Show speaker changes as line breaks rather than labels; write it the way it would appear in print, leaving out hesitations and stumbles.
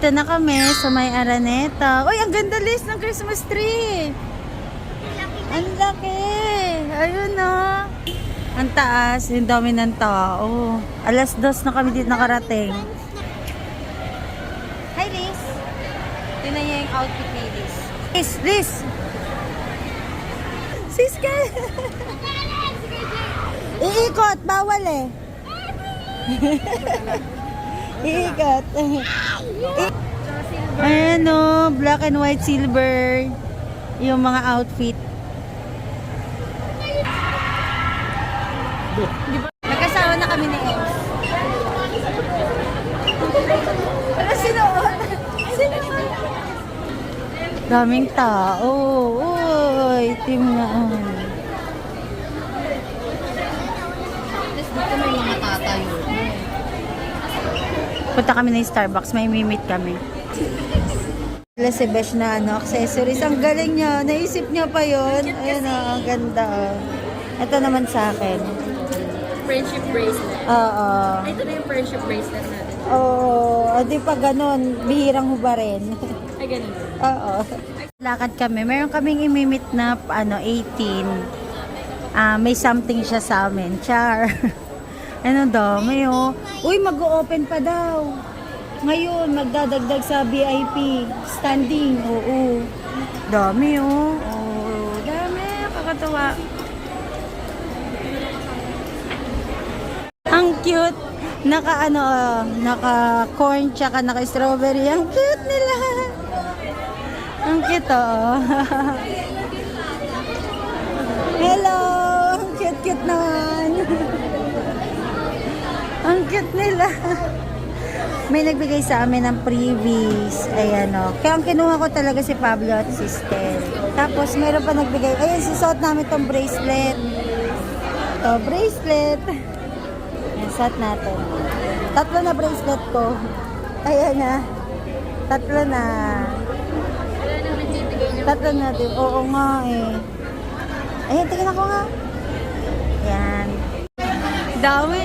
Dito na kami sa may Araneta. Uy, ang ganda list ng Christmas tree. Ang laki. Ayun na. Ang taas. Yung dami ng tao. 2:00 na kami dito nakarating. Hi, Liz. Tingnan niya yung outfit ni Liz. Liz! Sis ka! Iikot. Bawal eh. Iikot. Ayan o. Black and white, silver. Yung mga outfit. Nagkasawa na kami ni Ems. Ano sinuot? Sinuot. Daming tao. Uy, team na.
Dito may mga tatayo.
Punta kami ng Starbucks. May mimit kami. Si Besh na accessories. Ang galing niya. Naisip niya pa yun. Ayan o. Ang ganda o. Ito naman sa akin.
Friendship bracelet.
Oo.
Ito na yung friendship bracelet natin.
Oo. Di pa ganun. Bihirang hubarin.
Ay, ganun.
Oo. Lakad kami. Meron kaming imimit na 18. May something siya sa amin. Char. Ano daw? May uy, mag-o-open pa daw. Ngayon, magdadagdag sa VIP. Standing. Oo. Dami Oo. Dami. Kakatawa. Ang cute. Naka corn tsaka naka strawberry. Ang cute nila. Ang cute Hello. Ang cute naman. Ang cute nila. May nagbigay sa amin ng freebies. Ayan Kaya ang kinuha ko talaga si Pablo at si Stel. Tapos meron pa nagbigay. Ayun, susuot namin tong bracelet. Bracelet. Suot natin. 3 na bracelet ko. Ayan na. 3 na. 3 na din. Oo nga eh. Ayan, tingnan ko nga. Ayan. Dami